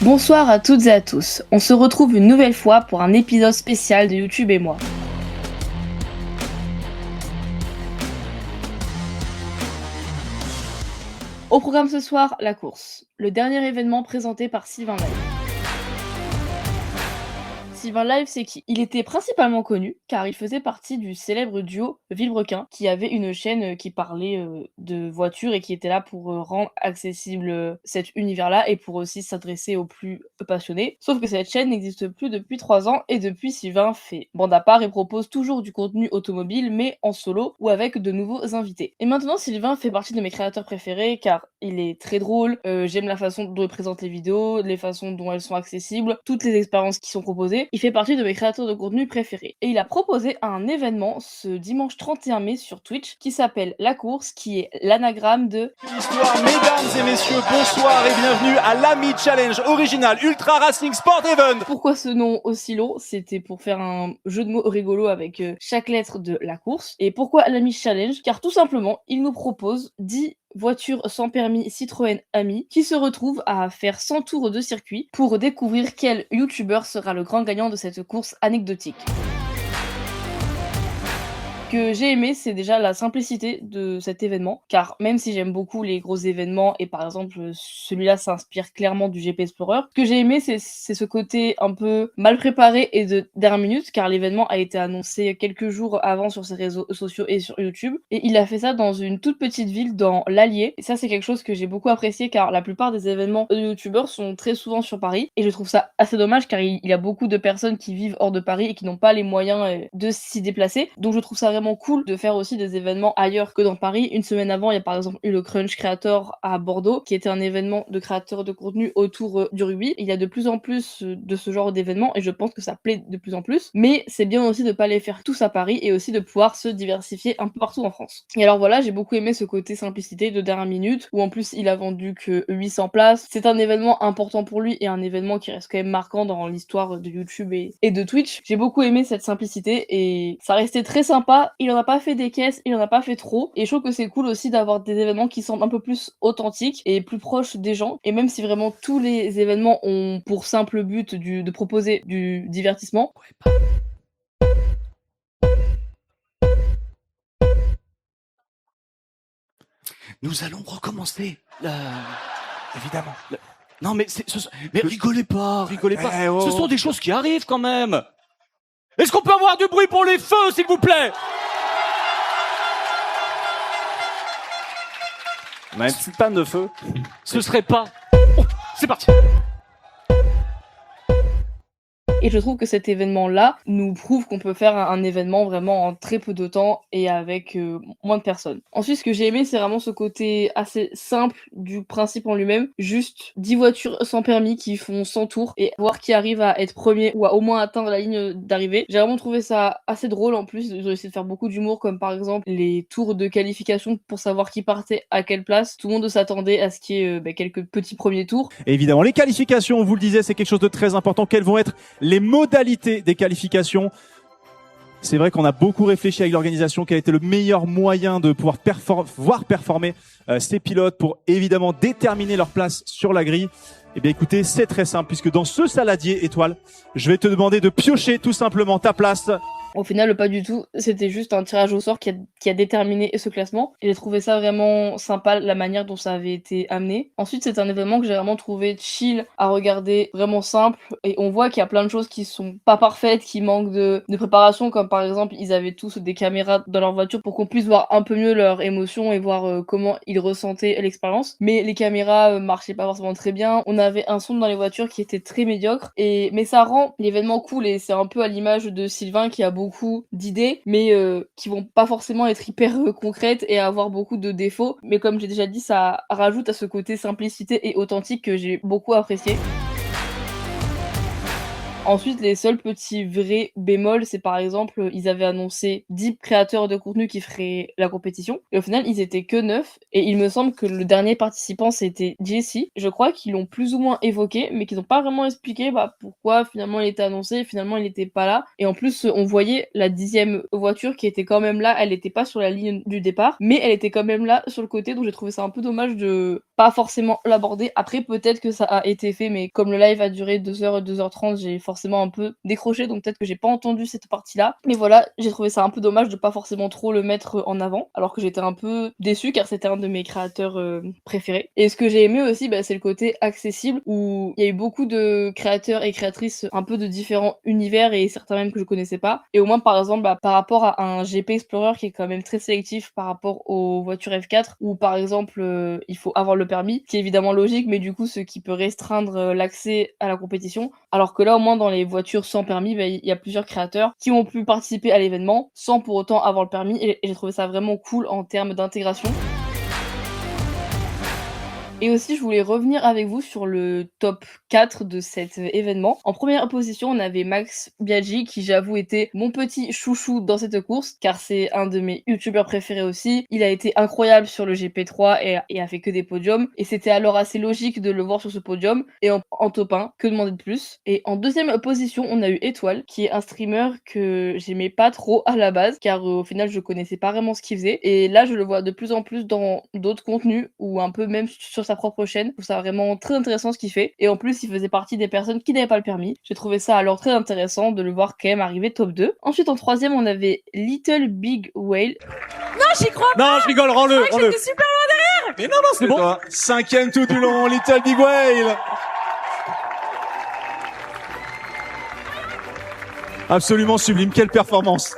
Bonsoir à toutes et à tous, on se retrouve une nouvelle fois pour un épisode spécial de YouTube et moi. Au programme ce soir, la course, le dernier événement présenté par Sylvain Live. Sylvain Live, c'est qui? Il était principalement connu car il faisait partie du célèbre duo Villebrequin, qui avait une chaîne qui parlait de voitures et qui était là pour rendre accessible cet univers-là et pour aussi s'adresser aux plus passionnés. Sauf que cette chaîne n'existe plus depuis 3 ans et depuis Sylvain fait bande à part et propose toujours du contenu automobile mais en solo ou avec de nouveaux invités. Et maintenant Sylvain fait partie de mes créateurs préférés car il est très drôle, j'aime la façon dont il présente les vidéos, les façons dont elles sont accessibles, toutes les expériences qui sont proposées. Il fait partie de mes créateurs de contenu préférés. Et il a proposé un événement ce dimanche 31 mai sur Twitch qui s'appelle La Course, qui est l'anagramme de Histoire, mesdames et messieurs, bonsoir et bienvenue à l'Ami Challenge original Ultra Racing Sport Event. Pourquoi ce nom aussi long? C'était pour faire un jeu de mots rigolo avec chaque lettre de la course. Et pourquoi l'Ami Challenge? Car tout simplement, il nous propose 10 voitures sans permis Citroën Ami qui se retrouvent à faire 100 tours de circuit pour découvrir quel youtubeur sera le grand gagnant de cette course anecdotique. Ce que j'ai aimé, c'est déjà la simplicité de cet événement, car même si j'aime beaucoup les gros événements et par exemple celui-là s'inspire clairement du GP Explorer, ce que j'ai aimé c'est ce côté un peu mal préparé et de dernière minute, car l'événement a été annoncé quelques jours avant sur ses réseaux sociaux et sur YouTube, et il a fait ça dans une toute petite ville dans l'Allier, et ça c'est quelque chose que j'ai beaucoup apprécié car la plupart des événements de youtubeurs sont très souvent sur Paris, et je trouve ça assez dommage car il y a beaucoup de personnes qui vivent hors de Paris et qui n'ont pas les moyens de s'y déplacer, donc je trouve ça vraiment cool de faire aussi des événements ailleurs que dans Paris. Une semaine avant, il y a par exemple eu le Crunch Creator à Bordeaux, qui était un événement de créateurs de contenu autour du rugby. Il y a de plus en plus de ce genre d'événements et je pense que ça plaît de plus en plus. Mais c'est bien aussi de pas les faire tous à Paris et aussi de pouvoir se diversifier un peu partout en France. Et alors voilà, j'ai beaucoup aimé ce côté simplicité de dernière minute, où en plus il a vendu que 800 places. C'est un événement important pour lui et un événement qui reste quand même marquant dans l'histoire de YouTube et de Twitch. J'ai beaucoup aimé cette simplicité et ça restait très sympa. Il en a pas fait des caisses, il en a pas fait trop, et je trouve que c'est cool aussi d'avoir des événements qui semblent un peu plus authentiques et plus proches des gens, et même si vraiment tous les événements ont pour simple but de proposer du divertissement. Nous allons recommencer. Évidemment. Non mais mais rigolez pas. Eh oh. Ce sont des choses qui arrivent quand même. Est-ce qu'on peut avoir du bruit pour les feux, s'il vous plaît? On a une petite panne de feu. Ce serait pas... Oh, c'est parti. Et je trouve que cet événement-là nous prouve qu'on peut faire un événement vraiment en très peu de temps et avec moins de personnes. Ensuite, ce que j'ai aimé, c'est vraiment ce côté assez simple du principe en lui-même. Juste 10 voitures sans permis qui font 100 tours et voir qui arrive à être premier ou à au moins atteindre la ligne d'arrivée. J'ai vraiment trouvé ça assez drôle en plus. J'ai essayé de faire beaucoup d'humour, comme par exemple les tours de qualification pour savoir qui partait à quelle place. Tout le monde s'attendait à ce qu'il y ait quelques petits premiers tours. Et évidemment, les qualifications, on vous le disait, c'est quelque chose de très important. Quelles vont être les modalités des qualifications? C'est vrai qu'on a beaucoup réfléchi avec l'organisation, quel était le meilleur moyen de pouvoir voir performer ces pilotes pour évidemment déterminer leur place sur la grille. Eh bien écoutez, c'est très simple, puisque dans ce saladier étoile, je vais te demander de piocher tout simplement ta place. Au final, pas du tout. C'était juste un tirage au sort qui a déterminé ce classement. Et j'ai trouvé ça vraiment sympa, la manière dont ça avait été amené. Ensuite, c'est un événement que j'ai vraiment trouvé chill à regarder, vraiment simple. Et on voit qu'il y a plein de choses qui sont pas parfaites, qui manquent de préparation, comme par exemple, ils avaient tous des caméras dans leur voiture pour qu'on puisse voir un peu mieux leurs émotions et voir comment ils ressentaient l'expérience. Mais les caméras marchaient pas forcément très bien. On avait un son dans les voitures qui était très médiocre. Mais ça rend l'événement cool et c'est un peu à l'image de Sylvain qui a beaucoup d'idées, mais qui vont pas forcément être hyper concrètes et avoir beaucoup de défauts. Mais comme j'ai déjà dit, ça rajoute à ce côté simplicité et authentique que j'ai beaucoup apprécié. Ensuite, les seuls petits vrais bémols, c'est par exemple, ils avaient annoncé 10 créateurs de contenu qui feraient la compétition et au final, ils étaient que 9 et il me semble que le dernier participant, c'était Jesse. Je crois qu'ils l'ont plus ou moins évoqué, mais qu'ils ont pas vraiment expliqué, pourquoi finalement il était annoncé et finalement il était pas là et en plus, on voyait la 10e voiture qui était quand même là. Elle était pas sur la ligne du départ, mais elle était quand même là sur le côté, donc j'ai trouvé ça un peu dommage de pas forcément l'aborder. Après, peut-être que ça a été fait, mais comme le live a duré 2 heures, 2h30, j'ai forcément un peu décroché, donc peut-être que j'ai pas entendu cette partie-là. Mais voilà, j'ai trouvé ça un peu dommage de pas forcément trop le mettre en avant, alors que j'étais un peu déçue car c'était un de mes créateurs préférés. Et ce que j'ai aimé aussi, c'est le côté accessible où il y a eu beaucoup de créateurs et créatrices un peu de différents univers et certains même que je connaissais pas. Et au moins, par exemple, par rapport à un GP Explorer qui est quand même très sélectif par rapport aux voitures F4, où par exemple, il faut avoir le permis, qui est évidemment logique, mais du coup, ce qui peut restreindre l'accès à la compétition. Alors que là, au moins, dans les voitures sans permis, il y a plusieurs créateurs qui ont pu participer à l'événement sans pour autant avoir le permis, et j'ai trouvé ça vraiment cool en termes d'intégration. Et aussi, je voulais revenir avec vous sur le top 4 de cet événement. En première position, on avait Max Biaggi, qui j'avoue était mon petit chouchou dans cette course, car c'est un de mes youtubeurs préférés aussi. Il a été incroyable sur le GP3 et a fait que des podiums. Et c'était alors assez logique de le voir sur ce podium. Et en top 1, que demander de plus? Et en deuxième position, on a eu Étoile, qui est un streamer que j'aimais pas trop à la base, car au final, je connaissais pas vraiment ce qu'il faisait. Et là, je le vois de plus en plus dans d'autres contenus, ou un peu même sur sa propre chaîne. Je trouve ça vraiment très intéressant ce qu'il fait. Et en plus, il faisait partie des personnes qui n'avaient pas le permis. J'ai trouvé ça alors très intéressant de le voir quand même arriver top 2. Ensuite, en troisième, on avait Little Big Whale. Non, j'y crois pas. Non, je rigole, rends-le, rends-le. J'étais super loin derrière. Mais non, c'est bon. Toi, 5e tout du long, Little Big Whale. Absolument sublime, quelle performance.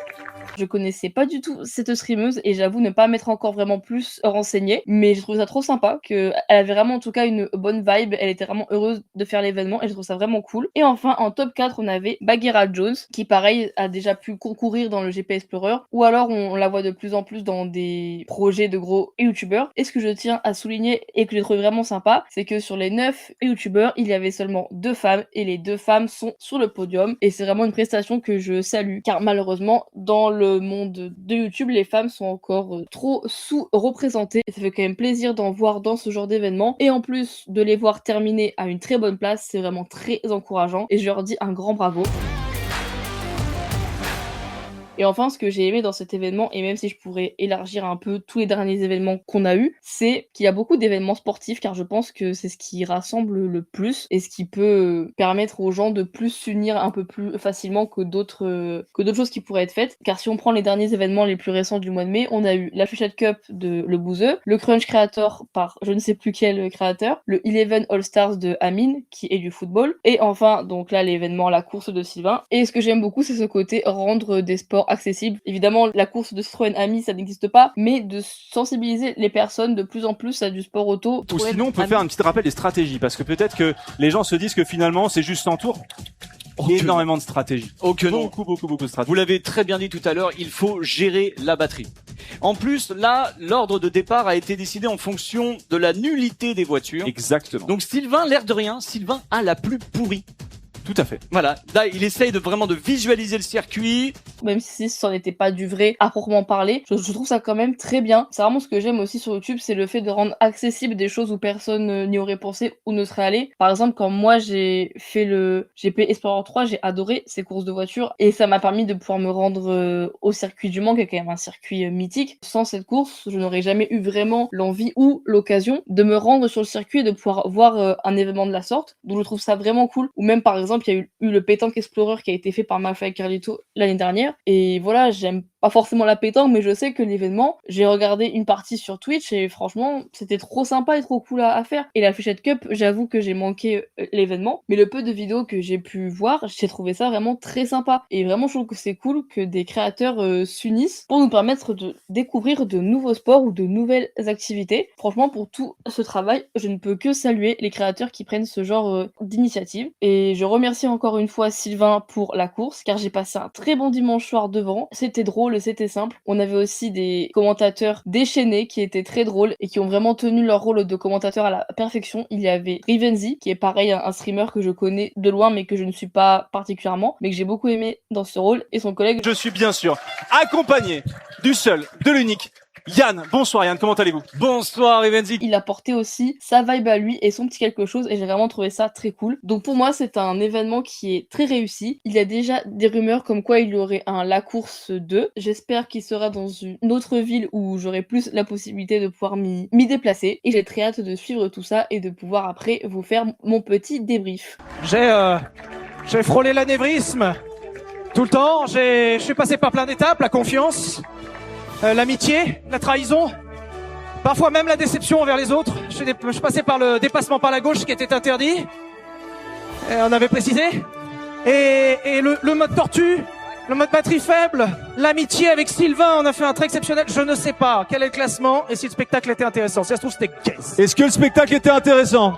Je connaissais pas du tout cette streameuse et j'avoue ne pas m'être encore vraiment plus renseignée, mais je trouve ça trop sympa qu'elle avait vraiment en tout cas une bonne vibe, elle était vraiment heureuse de faire l'événement et je trouve ça vraiment cool. Et enfin en top 4 on avait Bagheera Jones qui pareil a déjà pu concourir dans le GP Explorer ou alors on la voit de plus en plus dans des projets de gros youtubeurs. Et ce que je tiens à souligner et que j'ai trouvé vraiment sympa, c'est que sur les 9 youtubeurs il y avait seulement 2 femmes et les 2 femmes sont sur le podium et c'est vraiment une prestation que je salue car malheureusement dans le monde de YouTube, les femmes sont encore trop sous-représentées et ça fait quand même plaisir d'en voir dans ce genre d'événement et en plus de les voir terminer à une très bonne place, c'est vraiment très encourageant et je leur dis un grand bravo. Et enfin, ce que j'ai aimé dans cet événement, et même si je pourrais élargir un peu tous les derniers événements qu'on a eu, c'est qu'il y a beaucoup d'événements sportifs, car je pense que c'est ce qui rassemble le plus et ce qui peut permettre aux gens de plus s'unir un peu plus facilement que d'autres choses qui pourraient être faites. Car si on prend les derniers événements les plus récents du mois de mai, on a eu la Fuchsia Cup de Le Bouzeux, le Crunch Creator par je ne sais plus quel créateur, le Eleven All Stars de Amine, qui est du football, et enfin, donc là, l'événement, la course de Sylvain. Et ce que j'aime beaucoup, c'est ce côté rendre des sports accessible. Évidemment, la course de Citroën Ami, ça n'existe pas, mais de sensibiliser les personnes de plus en plus à du sport auto. Ou sinon, on peut faire un petit rappel des stratégies, parce que peut-être que les gens se disent que finalement, c'est juste 100 tours. Énormément de stratégies. Oh que non. Beaucoup de stratégies. Vous l'avez très bien dit tout à l'heure, il faut gérer la batterie. En plus, là, l'ordre de départ a été décidé en fonction de la nullité des voitures. Exactement. Donc Sylvain, l'air de rien, Sylvain a la plus pourrie. Tout à fait. Voilà, là il essaye vraiment de visualiser le circuit. Même si ce n'en était pas du vrai à proprement parler, je trouve ça quand même très bien. C'est vraiment ce que j'aime aussi sur YouTube, c'est le fait de rendre accessible des choses où personne n'y aurait pensé ou ne serait allé. Par exemple, quand moi j'ai fait le GP Explorer 3, j'ai adoré ces courses de voitures et ça m'a permis de pouvoir me rendre au circuit du Mans, qui est quand même un circuit mythique. Sans cette course, je n'aurais jamais eu vraiment l'envie ou l'occasion de me rendre sur le circuit et de pouvoir voir un événement de la sorte. Donc je trouve ça vraiment cool. Ou même par exemple, il y a eu le Pétanque Explorer qui a été fait par Mafia et Carlito l'année dernière. Et voilà, j'aime pas forcément la pétanque, mais je sais que l'événement, j'ai regardé une partie sur Twitch et franchement, c'était trop sympa et trop cool à faire. Et la Fléchette Cup, j'avoue que j'ai manqué l'événement, mais le peu de vidéos que j'ai pu voir, j'ai trouvé ça vraiment très sympa. Et vraiment, je trouve que c'est cool que des créateurs s'unissent pour nous permettre de découvrir de nouveaux sports ou de nouvelles activités. Franchement, pour tout ce travail, je ne peux que saluer les créateurs qui prennent ce genre d'initiative. Et je remercie encore une fois Sylvain pour la course, car j'ai passé un très bon dimanche soir devant. C'était drôle rôles, c'était simple. On avait aussi des commentateurs déchaînés qui étaient très drôles et qui ont vraiment tenu leur rôle de commentateur à la perfection. Il y avait Rivenzi, qui est pareil, un streamer que je connais de loin, mais que je ne suis pas particulièrement, mais que j'ai beaucoup aimé dans ce rôle, et son collègue. Je suis bien sûr accompagné du seul, de l'unique, Yann. Bonsoir Yann, comment allez-vous? Bonsoir Rivenzi. Il apportait aussi sa vibe à lui et son petit quelque chose, et j'ai vraiment trouvé ça très cool. Donc pour moi, c'est un événement qui est très réussi. Il y a déjà des rumeurs comme quoi il y aurait un La Course 2. J'espère qu'il sera dans une autre ville où j'aurai plus la possibilité de pouvoir m'y déplacer. Et j'ai très hâte de suivre tout ça et de pouvoir après vous faire mon petit débrief. J'ai frôlé l'anévrisme tout le temps. Je suis passé par plein d'étapes, la confiance, l'amitié, la trahison, parfois même la déception envers les autres. Je suis passé par le dépassement par la gauche qui était interdit. Et on avait précisé. Et le mode tortue, le mode batterie faible, l'amitié avec Sylvain, on a fait un très exceptionnel. Je ne sais pas quel est le classement et si le spectacle était intéressant. Si ça se trouve, c'était guess. Est-ce que le spectacle était intéressant?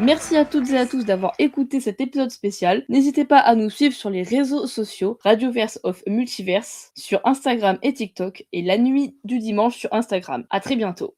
Merci à toutes et à tous d'avoir écouté cet épisode spécial. N'hésitez pas à nous suivre sur les réseaux sociaux, Radioverse of Multiverse, sur Instagram et TikTok, et La Nuit du Dimanche sur Instagram. À très bientôt.